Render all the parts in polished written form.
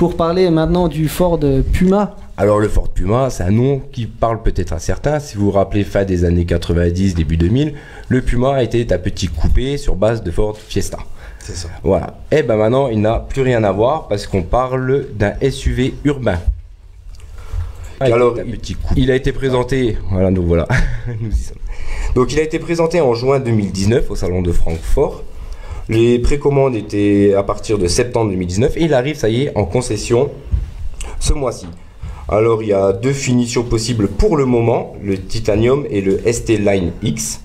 pour parler maintenant du Ford Puma. Alors le Ford Puma, c'est un nom qui parle peut-être à certains. Si vous vous rappelez, fin des années 90, début 2000, le Puma était un petit coupé sur base de Ford Fiesta. C'est ça. Voilà. Et ben maintenant, il n'a plus rien à voir parce qu'on parle d'un SUV urbain. Alors, il a été présenté, voilà, nous voilà, nous y sommes. Donc il a été présenté en juin 2019 au salon de Francfort. Les précommandes étaient à partir de septembre 2019 et il arrive, ça y est, en concession ce mois-ci. Alors il y a deux finitions possibles pour le moment, le Titanium et le ST Line X.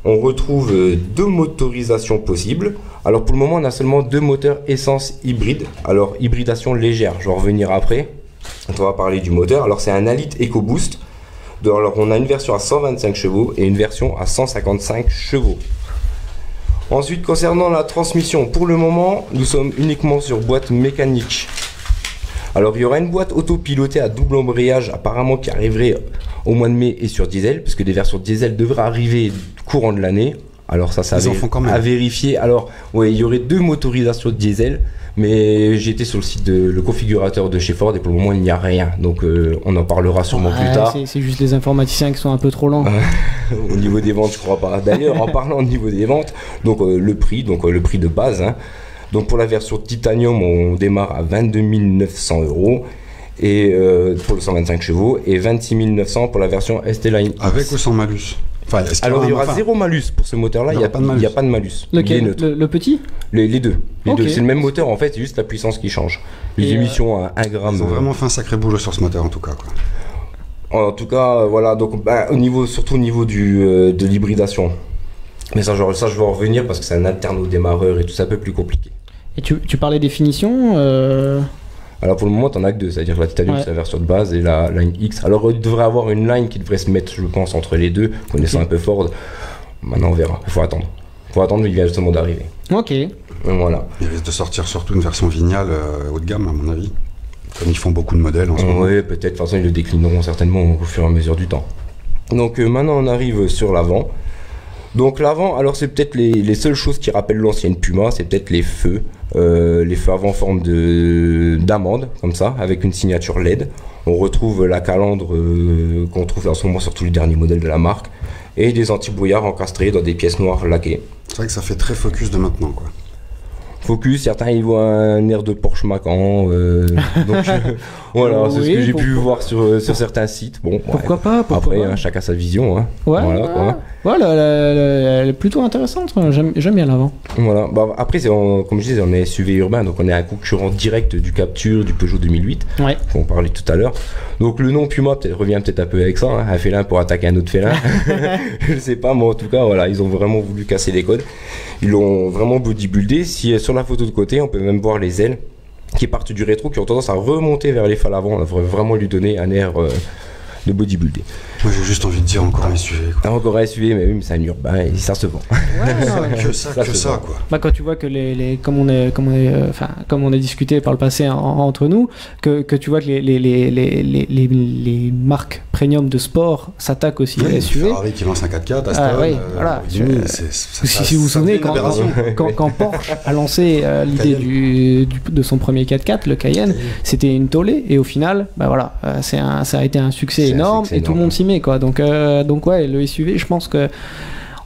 On retrouve deux motorisations possibles. Alors pour le moment, on a seulement deux moteurs essence hybride. Alors hybridation légère, je vais en revenir après. On va parler du moteur. Alors c'est un Alite EcoBoost. Alors on a une version à 125 chevaux et une version à 155 chevaux. Ensuite, concernant la transmission, pour le moment, nous sommes uniquement sur boîte mécanique. Alors il y aura une boîte autopilotée à double embrayage apparemment qui arriverait au mois de mai et sur diesel, puisque des versions diesel devraient arriver courant de l'année. Alors ça à vérifier. Alors ouais, il y aurait deux motorisations diesel, mais j'ai été sur le site de le configurateur de chez Ford et pour le moment il n'y a rien. Donc on en parlera sûrement plus tard. C'est juste les informaticiens qui sont un peu trop lents. Au niveau des ventes, je crois pas. D'ailleurs, en parlant au niveau des ventes, donc le prix de base. Hein. Donc pour la version Titanium, on démarre à 22 900 €. Et pour le 125 chevaux et 26 900 pour la version ST Line X. Avec ou sans malus? Enfin, alors il y aura zéro malus pour ce moteur là, il n'y a pas de malus. Lequel? Le petit? Les deux. Okay. C'est le même moteur en fait, c'est juste la puissance qui change. Les émissions à 1 gramme. Ils ont vraiment fait un sacré boulot sur ce moteur en tout cas, quoi. En tout cas, voilà, donc surtout au niveau de l'hybridation. Mais ça je vais en revenir parce que c'est un alterno-démarreur et tout ça, un peu plus compliqué. Et tu parlais des finitions Alors pour le moment, t'en as que deux, c'est-à-dire la Titanium, c'est la version de base et la Line X. Alors il devrait avoir une line qui devrait se mettre, je pense, entre les deux, connaissant un peu Ford. Maintenant on verra, il faut attendre. Il vient justement d'arriver. Ok. Voilà. Il risque de sortir surtout une version Vignale haut de gamme à mon avis, comme ils font beaucoup de modèles en ce moment. Oui, peut-être, de toute façon ils le déclineront certainement au fur et à mesure du temps. Donc maintenant on arrive sur l'avant. Donc l'avant, alors c'est peut-être les seules choses qui rappellent l'ancienne Puma, c'est peut-être les feux avant en forme d'amande, comme ça, avec une signature LED. On retrouve la calandre qu'on trouve en ce moment sur tous les derniers modèles de la marque, et des anti-brouillards encastrés dans des pièces noires laquées. C'est vrai que ça fait très Focus de maintenant, quoi. Focus, certains ils voient un air de Porsche Macan, donc voilà, c'est ce que j'ai pu voir sur certains sites. Bon, pourquoi pas. Après, hein, chacun sa vision. Hein. Ouais, voilà, quoi. Voilà, elle est plutôt intéressante. J'aime bien l'avant. Voilà. Bah, après, comme je disais, on est SUV urbain, donc on est un concurrent direct du Captur, du Peugeot 2008, qu'on parlait tout à l'heure. Donc le nom Puma revient peut-être un peu avec ça, hein, un félin pour attaquer un autre félin. Je sais pas, mais en tout cas, voilà, ils ont vraiment voulu casser les codes. Ils l'ont vraiment bodybuildé. Si sur la photo de côté, on peut même voir les ailes qui partent du rétro, qui ont tendance à remonter vers les phares avant. On devrait vraiment lui donner un air de bodybuildé. Moi j'ai juste envie de dire encore un SUV. Encore un SUV, mais oui, mais c'est un urbain et ça se vend. Que ça quoi. Bah, quand tu vois que comme on a discuté par le passé entre nous, que tu vois que les marques premium de sport s'attaquent aussi à SUV. Ferrari qui lance un 4x4, Aston, voilà. Si vous vous ça souvenez, quand Porsche a lancé l'idée de son premier 4x4, le Cayenne, c'était une tollée et au final, bah voilà, ça a été un succès énorme et tout le monde s'y met, quoi. Donc ouais, le SUV, je pense que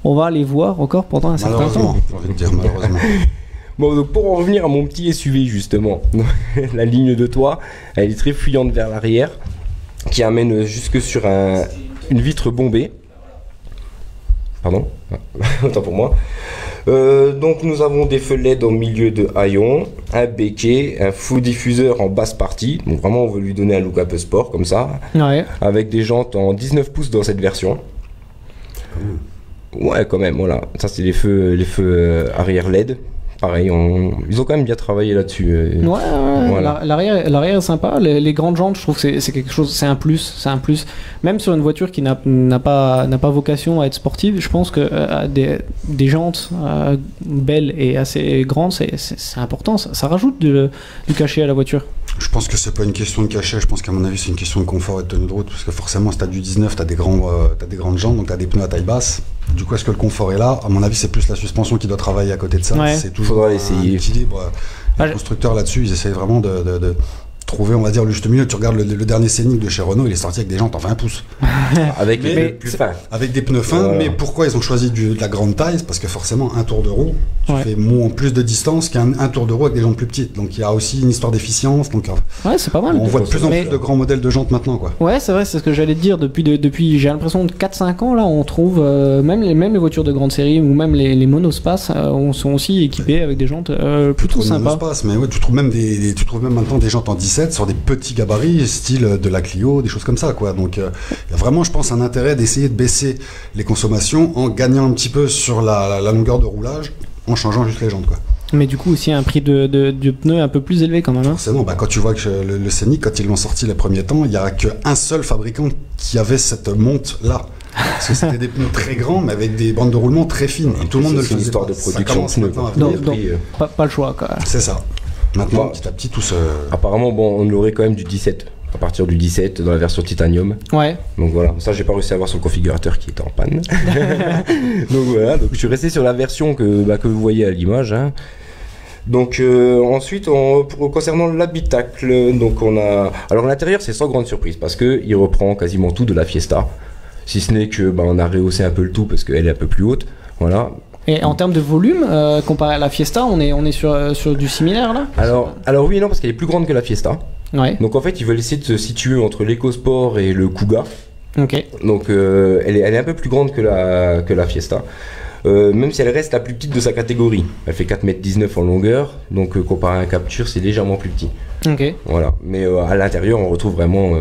on va les voir encore pendant un certain temps. J'ai envie de dire malheureusement. Bon, donc pour en revenir à mon petit SUV justement, la ligne de toit, elle est très fuyante vers l'arrière, qui amène jusque sur une vitre bombée. Pardon, autant pour moi. Donc nous avons des feux LED au milieu de haillons, un béquet, un faux diffuseur en basse partie. Donc vraiment on veut lui donner un look un peu sport comme ça, avec des jantes en 19 pouces dans cette version. Ouais, quand même, voilà. Ça c'est les feux arrière LED. Pareil, ils ont quand même bien travaillé là-dessus. Voilà. L'arrière est sympa. Les grandes jantes, je trouve que c'est quelque chose, c'est un plus. Même sur une voiture qui n'a pas vocation à être sportive, je pense que des jantes belles et assez grandes, c'est important. Ça rajoute du cachet à la voiture. Je pense que c'est pas une question de cachet, je pense qu'à mon avis c'est une question de confort et de tenue de route, parce que forcément si t'as du 19, t'as des grandes jantes, donc t'as des pneus à taille basse, Du coup, est-ce que le confort est là? À mon avis, c'est plus la suspension qui doit travailler à côté de ça. Ouais. C'est toujours un équilibre. Les constructeurs là-dessus, ils essayent vraiment de trouver, on va dire, le juste milieu. Tu regardes le dernier Scénic de chez Renault, il est sorti avec des jantes en 20 pouces. Avec des pneus plus fins. Avec des pneus fins, mais pourquoi ils ont choisi de la grande taille? Parce que forcément, un tour de roue, tu fais plus de distance qu'un tour de roue avec des jantes plus petites. Donc il y a aussi une histoire d'efficience. Donc, ouais, c'est pas mal. On voit de plus en plus de grands modèles de jantes maintenant, quoi. Ouais, c'est vrai, c'est ce que j'allais te dire. Depuis j'ai l'impression de 4-5 ans, là, on trouve même les voitures de grande série ou même les monospaces sont aussi équipées avec des jantes plutôt sympas. Mais ouais, tu trouves même maintenant des jantes en 17 sur des petits gabarits, style de la Clio, des choses comme ça, quoi. Donc il y a vraiment, je pense, un intérêt d'essayer de baisser les consommations en gagnant un petit peu sur la longueur de roulage, en changeant juste les jantes, quoi. Mais du coup aussi un prix de pneus un peu plus élevé quand même. Forcément, quand tu vois que le Scénic, quand ils l'ont sorti les premiers temps, il n'y a qu'un seul fabricant qui avait cette monte-là. Parce que c'était des pneus très grands, mais avec des bandes de roulement très fines. Et tout le monde ne le faisait pas. C'est une histoire de production de pneus. Donc, pas le choix, quoi. C'est ça. Maintenant, petit à petit, tout se... Apparemment, on l'aurait quand même du 17. À partir du 17, dans la version titanium. Ouais. Donc voilà, ça j'ai pas réussi à avoir sur le configurateur qui était en panne. Donc voilà, donc je suis resté sur la version que vous voyez à l'image. Hein. Donc ensuite, concernant l'habitacle, donc on a... Alors l'intérieur, c'est sans grande surprise, parce qu'il reprend quasiment tout de la Fiesta. Si ce n'est que on a rehaussé un peu le tout, parce qu'elle est un peu plus haute. Voilà. Et en termes de volume, comparé à la Fiesta, on est sur du similaire là? Alors oui et non, parce qu'elle est plus grande que la Fiesta. Ouais. Donc en fait, ils veulent essayer de se situer entre l'EcoSport et le Kuga. Ok. Donc elle est un peu plus grande que la Fiesta. Même si elle reste la plus petite de sa catégorie. Elle fait 4,19 m en longueur, donc comparé à un Capture, c'est légèrement plus petit. Ok. Voilà. Mais à l'intérieur, on retrouve vraiment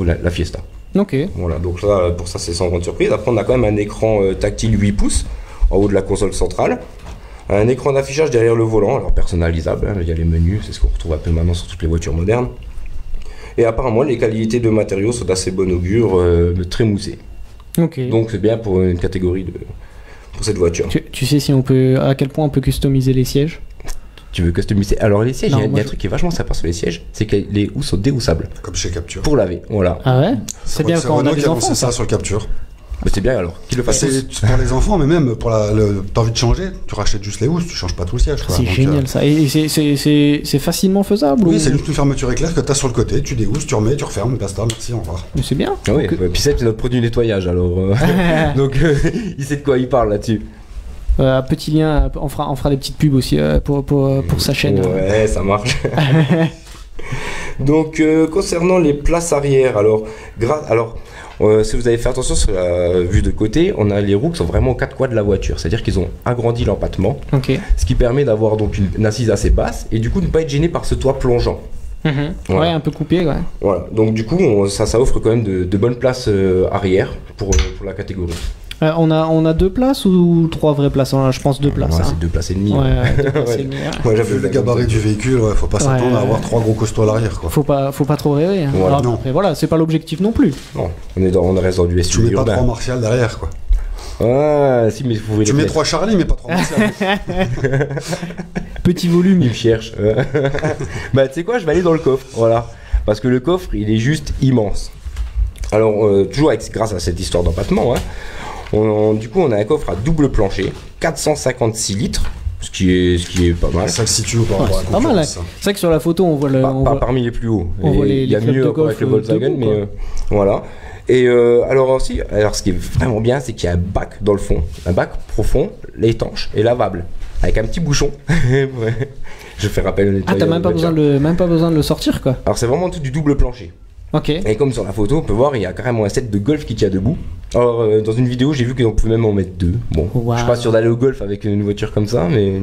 la Fiesta. Ok. Voilà, donc là, pour ça, c'est sans grande surprise. Après, on a quand même un écran tactile 8 pouces en haut de la console centrale. Un écran d'affichage derrière le volant, alors personnalisable, hein, il y a les menus, c'est ce qu'on retrouve un peu maintenant sur toutes les voitures modernes. Et apparemment, les qualités de matériaux sont d'assez bon augure, très moussées. Ok. Donc c'est bien pour une catégorie pour cette voiture. Tu sais à quel point on peut customiser les sièges? Tu veux customiser? Alors les sièges, il y a un truc qui est vachement sympa sur les sièges, c'est que les housses sont déhoussables. Comme chez Capture. Pour laver, voilà. Ah ouais? C'est bien quand on a des enfants. Ça sur le Capture. Mais c'est bien alors, qu'ils le fassent. C'est pour les enfants, mais même pour t'as envie de changer, tu rachètes juste les housses, tu changes pas tout le siège. C'est génial ça. Et c'est facilement faisable? Oui, c'est juste une fermeture éclair que t'as sur le côté, tu déhousses, tu remets, tu refermes, basta, merci, au revoir. Mais c'est bien. Ah oui, puis c'est notre produit nettoyage alors. Donc il sait de quoi il parle là-dessus. Petit lien, on fera des petites pubs aussi pour sa chaîne. Ouais, ça marche. Donc concernant les places arrière, si vous avez fait attention sur la vue de côté, on a les roues qui sont vraiment aux quatre coins de la voiture, c'est-à-dire qu'ils ont agrandi l'empattement, ce qui permet d'avoir donc une assise assez basse et du coup de ne pas être gêné par ce toit plongeant. Voilà. Ouais, un peu coupé, ouais. Voilà, donc du coup ça offre quand même de bonnes places arrière pour la catégorie. On a 2 places ou 3 vraies places? Je pense 2 places. Ouais, c'est 2 places et demie. Ouais, 2 places et demie. Ouais, j'avais le gabarit du véhicule, faut pas s'attendre à avoir 3 gros costauds à l'arrière, quoi. Faut pas trop rêver. Hein. Voilà. Alors, après, voilà, c'est pas l'objectif non plus. Non, on reste dans du SUV. Tu mets pas urbain. 3 Martial derrière, quoi. Ah, si, mais vous Tu mets 3 Charlie, mais pas 3 Martial. Petit volume. Il me cherche. Bah, tu sais quoi, je vais aller dans le coffre. Voilà. Parce que le coffre, il est juste immense. Alors, toujours grâce à cette histoire d'empattement, hein. Du coup, on a un coffre à double plancher, 456 litres, ce qui est pas mal. Ça le situe par rapport à la concurrence. Pas mal. C'est vrai que sur la photo, on voit pas parmi les plus hauts. Il y a mieux avec le Volkswagen, mais voilà. Et alors, ce qui est vraiment bien, c'est qu'il y a un bac dans le fond, un bac profond, étanche et lavable, avec un petit bouchon. Ouais. Je fais rappel au nettoyeur. Ah, t'as même pas besoin de le sortir, quoi. Alors, c'est vraiment tout du double plancher. Ok. Et comme sur la photo, on peut voir, il y a carrément un set de golf qui tient debout. Alors, dans une vidéo, j'ai vu qu'on pouvait même en mettre 2. Bon, je suis pas sûr d'aller au golf avec une voiture comme ça, mais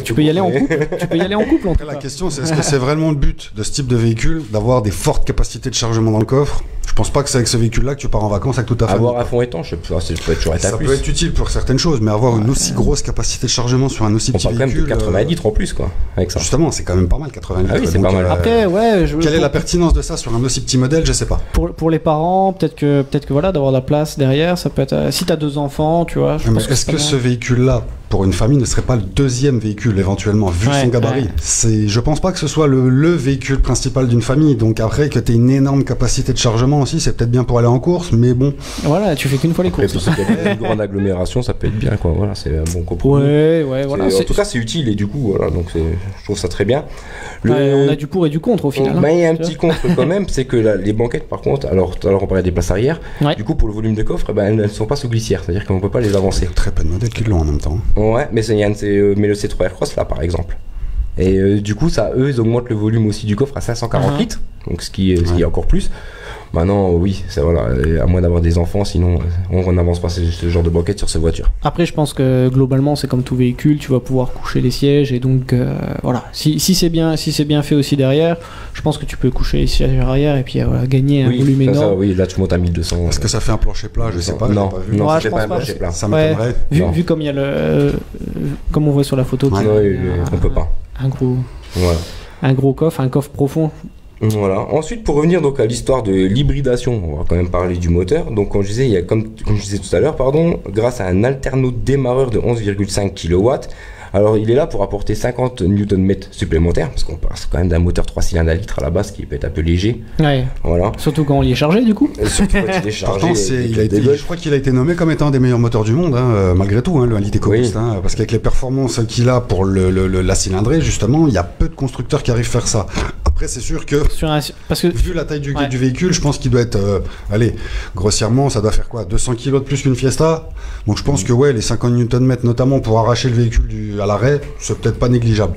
tu peux y aller en couple. Tu peux y aller en couple. En tout cas. La question, c'est est-ce que c'est vraiment le but de ce type de véhicule d'avoir des fortes capacités de chargement dans le coffre? Je pense pas que c'est avec ce véhicule-là que tu pars en vacances avec toute ta famille. Avoir à fond étanche, ça peut être toujours ça peut être utile pour certaines choses, mais avoir une aussi grosse capacité de chargement sur un aussi petit véhicule. On parle quand même de 90 litres en plus, quoi, avec ça. Justement, c'est quand même pas mal, 90 litres. Ah oui, c'est pas mal. Après, ouais. Quelle est la pertinence de ça sur un aussi petit modèle? Je sais pas. Pour les parents, peut-être que voilà, d'avoir la place derrière, ça peut être. Si t'as 2 enfants, tu vois. Est-ce que ce véhicule-là pour une famille, ne serait pas le deuxième véhicule éventuellement, vu son gabarit. Je pense pas que ce soit le véhicule principal d'une famille. Donc après, que tu aies une énorme capacité de chargement aussi, c'est peut-être bien pour aller en course, mais bon. Voilà, tu fais qu'une fois les courses. Pour ceux qui ont une grande agglomération, ça peut être bien, quoi. Voilà, c'est un bon compromis. Voilà. En tout cas, c'est utile et du coup, voilà, donc je trouve ça très bien. On a du pour et du contre au final. Il y a un petit contre quand même, c'est que les banquettes, par contre, alors tout à l'heure on parlait des places arrière, du coup pour le volume de coffre, elles ne sont pas sous glissière, c'est-à-dire qu'on ne peut pas les avancer. Il y a très peu de modèles qui l'ont en même temps. Ouais, mais mais le C3 Aircross là par exemple. Et du coup, eux, ils augmentent le volume aussi du coffre à 540 litres, donc ce qui est encore plus. Maintenant, oui, voilà, à moins d'avoir des enfants, sinon on n'avance pas ce genre de banquette sur ces voitures. Après, je pense que globalement, c'est comme tout véhicule, tu vas pouvoir coucher les sièges et donc voilà. Si c'est bien fait aussi derrière, je pense que tu peux coucher les sièges arrière et puis gagner un volume énorme. Oui, là tu montes à 1200. Est-ce que ça fait un plancher plat? Je sais pas. Non, je pense pas un plancher plat. Ça m'étonnerait. Vu comme il y a comme on voit sur la photo, on peut pas. Un gros coffre, un coffre profond. Voilà. Ensuite, pour revenir donc à l'histoire de l'hybridation, on va quand même parler du moteur. Donc, comme je disais, il y a comme je disais tout à l'heure, grâce à un alterno démarreur de 11,5 kW. Alors, il est là pour apporter 50 Nm supplémentaires, parce qu'on passe quand même d'un moteur 3 cylindres à litre à la base qui peut être un peu léger. Ouais. Voilà. Surtout quand on y est chargé, du coup. Surtout quand il est chargé. Pourtant, je crois qu'il a été nommé comme étant un des meilleurs moteurs du monde, malgré tout, le Halide EcoBoost. Parce qu'avec les performances qu'il a pour la cylindrée, justement, il y a peu de constructeurs qui arrivent à faire ça. Après, c'est sûr que, vu la taille du véhicule, je pense qu'il doit être, grossièrement, ça doit faire quoi, 200 kg de plus qu'une Fiesta. Donc je pense que les 50 Nm notamment pour arracher le véhicule à l'arrêt, c'est peut-être pas négligeable.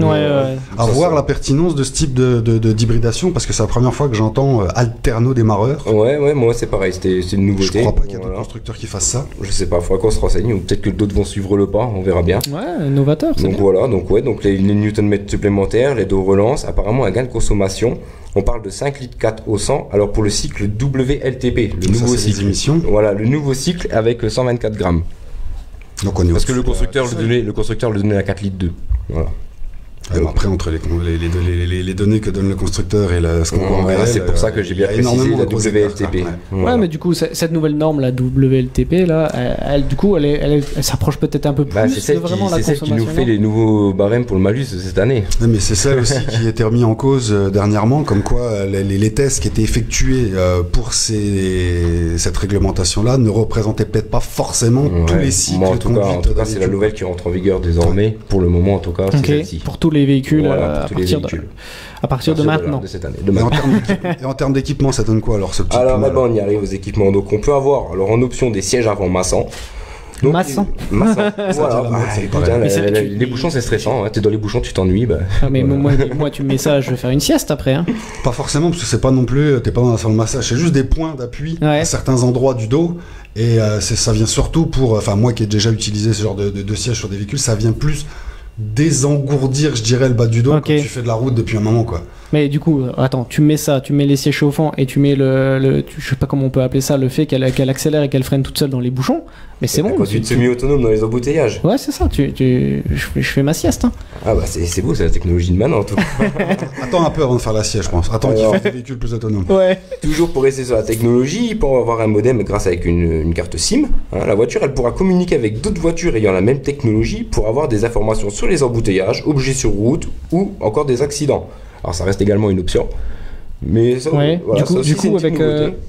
À voir la pertinence de ce type d'hybridation, parce que c'est la première fois que j'entends alterno démarreur. Moi c'est pareil, c'était une nouveauté. Je crois pas qu'il y a d'autres constructeurs qui fassent ça. Je sais pas, il faudra qu'on se renseigne, ou peut-être que d'autres vont suivre le pas, on verra bien. Ouais, novateur. Donc voilà, donc les Nm supplémentaires, les deux relances, apparemment un gain de consommation. On parle de 5 litres 4 au 100. Alors pour le cycle WLTP, le nouveau cycle. Voilà, le nouveau cycle avec 124 grammes. Donc on est parce que le constructeur le donnait à 4 litres 2. Voilà. Après, entre les données que donne le constructeur et ce qu'on voit en réel, c'est pour ça que j'ai bien précisé la WLTP. Mais du coup, cette nouvelle norme, la WLTP, là, elle s'approche peut-être un peu plus de vraiment la consommation. C'est celle qui nous fait les nouveaux barèmes pour le malus de cette année. Mais c'est celle aussi qui a été remise en cause dernièrement, comme quoi les tests qui étaient effectués pour cette réglementation-là ne représentaient peut-être pas forcément tous les cycles de conduite. En tout cas, c'est la nouvelle qui rentre en vigueur désormais. Pour le moment, en tout cas, c'est celle-ci. Pour tous les véhicules, à partir de maintenant. De cette année. Et en termes d'équipement, ça donne quoi alors ce petit Alors maintenant, on y arrive aux équipements. Donc on peut avoir en option des sièges avant massants. Massant. Voilà. Les bouchons, c'est stressant. T'es dans les bouchons, tu t'ennuies. Mais moi, tu me mets ça, je vais faire une sieste après. Pas forcément, parce que c'est pas non plus, t'es pas dans un salon de massage, c'est juste des points d'appui à certains endroits du dos. Et ça vient surtout pour, moi qui ai déjà utilisé ce genre de siège sur des véhicules, ça vient plus désengourdir, je dirais, le bas du dos quand tu fais de la route depuis un moment, quoi. Mais du coup, attends, tu mets ça, tu mets les sièges chauffants et tu mets je sais pas comment on peut appeler ça, le fait qu'elle accélère et qu'elle freine toute seule dans les bouchons. Mais c'est bon. Quand tu es semi-autonome dans les embouteillages. Ouais, c'est ça. Je fais ma sieste. Ah bah c'est beau, c'est la technologie de maintenant en tout cas. Attends un peu avant de faire la sieste, je pense. Attends qu'il fasse des véhicules plus autonomes. Ouais. Toujours pour rester sur la technologie, pour avoir un modem grâce avec une carte SIM, la voiture elle pourra communiquer avec d'autres voitures ayant la même technologie pour avoir des informations sur les embouteillages, objets sur route ou encore des accidents. Alors ça reste également une option. Mais ça, du coup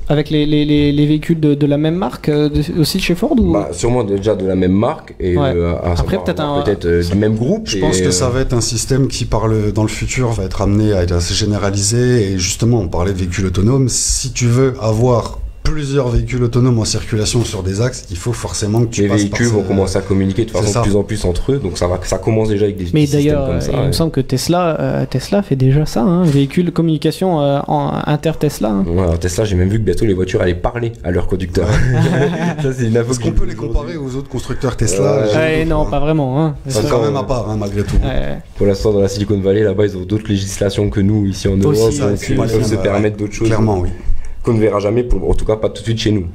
avec les véhicules de la même marque aussi chez Ford ou... Sûrement déjà de la même marque et après peut-être du même groupe. Je pense que ça va être un système qui dans le futur va être amené à être assez généralisé. Et justement, on parlait de véhicules autonomes. Si tu veux avoir plusieurs véhicules autonomes en circulation sur des axes, il faut forcément que tu les véhicules vont commencer à communiquer de façon de plus en plus entre eux, donc ça commence déjà avec des mais systèmes d'ailleurs comme ça. Il me semble que Tesla fait déjà ça, véhicule communication inter-Tesla. Alors Tesla, j'ai même vu que bientôt les voitures allaient parler à leurs conducteurs. Ça, c'est une info. Est-ce qu'on peut les comparer aux autres constructeurs Tesla? Non, pas vraiment. C'est quand même à part, malgré tout. Pour l'instant, dans la Silicon Valley, là-bas, ils ont d'autres législations que nous ici en Europe, ils peuvent se permettre d'autres choses. Clairement, oui. Qu'on ne verra jamais, en tout cas pas tout de suite chez nous.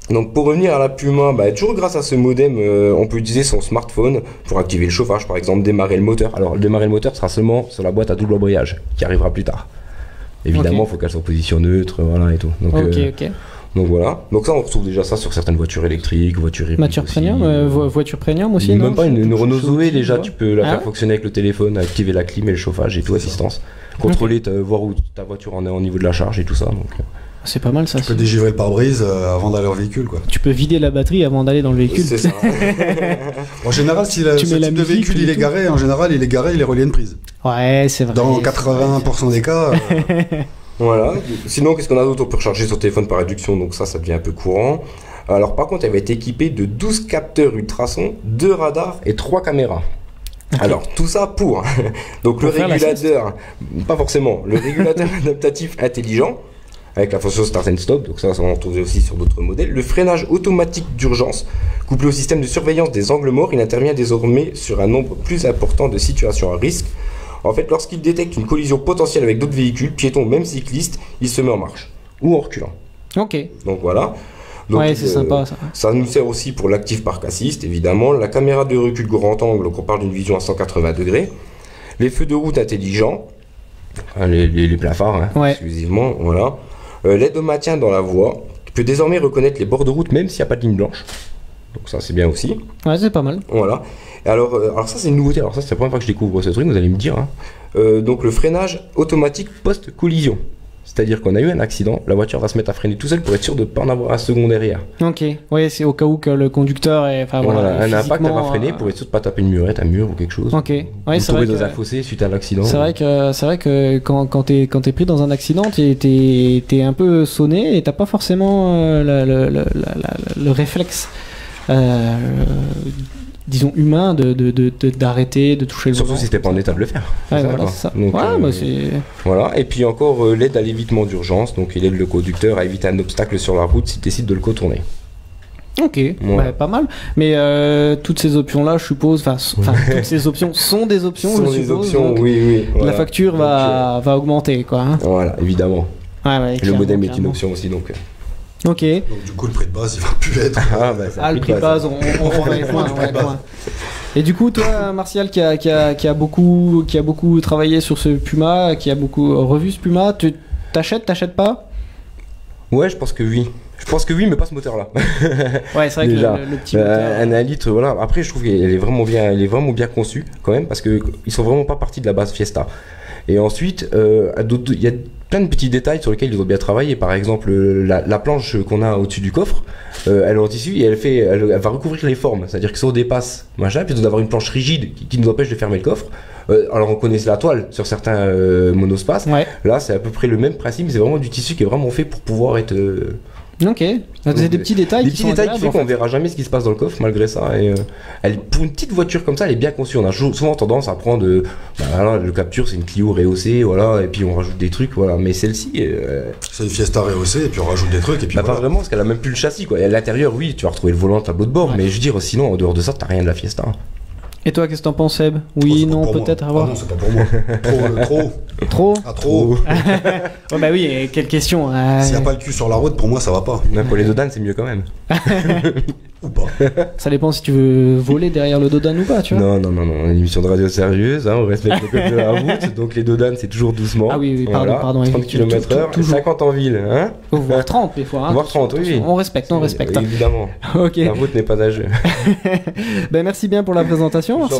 Donc pour revenir à la Puma, toujours grâce à ce modem, on peut utiliser son smartphone pour activer le chauffage, par exemple démarrer le moteur. Alors démarrer le moteur sera seulement sur la boîte à double embrayage, qui arrivera plus tard. Évidemment, il faut qu'elle soit en position neutre, voilà et tout. Donc, Donc voilà. Donc ça, on retrouve déjà ça sur certaines voitures électriques, voitures hybrides. Voiture aussi. premium, voiture premium aussi, non? Même pas une Renault Zoé chose, déjà, ouais. tu peux la Ah faire ouais. fonctionner avec le téléphone, activer la clim et le chauffage et tout, assistance. Contrôler, voir où ta voiture en est au niveau de la charge et tout ça. Donc. C'est pas mal ça. Tu peux dégivrer le pare-brise avant d'aller au véhicule, quoi. Tu peux vider la batterie avant d'aller dans le véhicule. C'est ça. En général, si Tu ce mets la type de musique, véhicule tu il mets est tout. garé, en général, il est relié à une prise. Ouais, c'est vrai. Dans c'est 80% des cas, Voilà. Sinon, qu'est-ce qu'on a d'autre? On peut recharger son téléphone par induction, donc ça devient un peu courant. Alors par contre, elle va être équipée de 12 capteurs ultrasons, 2 radars et 3 caméras. Ok. Alors tout ça pour donc le Pour faire la régulateur, pas forcément, le régulateur adaptatif intelligent avec la fonction start and stop, donc ça on retrouve aussi sur d'autres modèles. Le freinage automatique d'urgence, couplé au système de surveillance des angles morts, il intervient désormais sur un nombre plus important de situations à risque. En fait, lorsqu'il détecte une collision potentielle avec d'autres véhicules, piétons, même cyclistes, il se met en marche ou en reculant. Ok. Donc voilà. Donc, Ouais, c'est sympa ça. Ça nous sert aussi pour l'active park assist, évidemment. La caméra de recul grand angle, donc on parle d'une vision à 180 degrés. Les feux de route intelligents, hein, les plafards, hein, Ouais. exclusivement, voilà. L'aide au maintien dans la voie, qui peut désormais reconnaître les bords de route même s'il n'y a pas de ligne blanche. Donc ça c'est bien aussi. Ouais, c'est pas mal. Voilà. Et alors ça c'est une nouveauté, alors ça c'est la première fois que je découvre ce truc, vous allez me dire. Hein. Donc le freinage automatique post-collision. C'est-à-dire qu'on a eu un accident, la voiture va se mettre à freiner tout seul pour être sûr de ne pas en avoir un second derrière. Ok. Ouais, c'est au cas où que le conducteur est. Enfin, Voilà, voilà, un impact, elle va physiquement, freiner pour être sûr de ne pas taper une murette, un mur ou quelque chose. Ok. Ouais, Ou c'est vrai tomber dans un que. fossé suite à l'accident. C'est vrai que quand t'es pris dans un accident, t'es un peu sonné et t'as pas forcément le réflexe, disons humain, d'arrêter, de toucher le Surtout volant. si t'es pas en état de le faire. Ouais, C'est ça, voilà, quoi. c'est ça. Donc, Ouais, bah c'est. voilà. Et puis encore l'aide à l'évitement d'urgence, donc il aide le conducteur à éviter un obstacle sur la route s'il décide de le contourner. Ok, ouais, pas mal. Mais toutes ces options-là, je suppose, toutes ces options sont des options, Ce sont je des suppose. options, donc oui. La Voilà. facture va augmenter, quoi. Hein. Voilà, évidemment. Ouais, Le modem est une clairement. option aussi, donc. Ok. donc du coup, le prix de base, il va plus être. Ah, bah, ça Ah, le applique prix de pas, base, ça. on va être loin, on va être loin. Et du coup, toi, Martial, qui a beaucoup travaillé sur ce Puma, qui a beaucoup revu ce Puma, tu t'achètes pas? Ouais, je pense que oui. Je pense que oui, mais pas ce moteur-là. Ouais, c'est vrai Déjà, que le petit moteur. un litre, voilà. Après, je trouve qu'elle est vraiment bien conçue quand même, parce que ils sont vraiment pas partis de la base Fiesta. Et ensuite, il y a plein de petits détails sur lesquels ils ont bien travaillé. Par exemple, la planche qu'on a au-dessus du coffre, elle est en tissu et elle va recouvrir les formes. C'est-à-dire que si on dépasse, machin, plutôt d'avoir une planche rigide qui nous empêche de fermer le coffre. Alors on connaît la toile sur certains monospaces. Ouais. Là, c'est à peu près le même principe, mais c'est vraiment du tissu qui est vraiment fait pour pouvoir être. Ok. C'est des petits détails Des qui petits sont détails qui agréables, fait en qu'on verra jamais ce qui se passe dans le coffre malgré ça. Et pour une petite voiture comme ça, elle est bien conçue. On a souvent tendance à prendre voilà, le Capture, c'est une Clio rehaussée, voilà, et puis on rajoute des trucs, voilà. Mais celle-ci, C'est une Fiesta rehaussée, et puis on rajoute des trucs, et puis pas voilà. vraiment parce qu'elle a même plus le châssis, quoi. Et à l'intérieur, oui, tu vas retrouver le volant, le tableau de bord, Ouais. mais je veux dire, sinon en dehors de ça, t'as rien de la Fiesta. Et toi, qu'est-ce que t'en penses, Seb? Oh, Oui, c'est pas non, pour moi. peut-être, à Ah voir. non, c'est pas pour moi. Trop. Trop? Ah, trop. Ouais, bah oui, et quelle question. S'il n'y a pas le cul sur la route, pour moi, ça va pas. Même pour les Dodan, c'est mieux quand même. Ou pas. Ça dépend si tu veux voler derrière le Dodan ou pas, tu vois. Non, une émission de radio sérieuse, hein, on respecte le code de la route, donc les Dodan c'est toujours doucement. Ah oui, pardon, voilà, 30 km/h, toujours. 50 en ville, hein. Voire 30 des fois. Hein. Voire 30, oui. On respecte. Évidemment, Ok. la route n'est pas un jeu. Ben merci bien pour la présentation, Martial.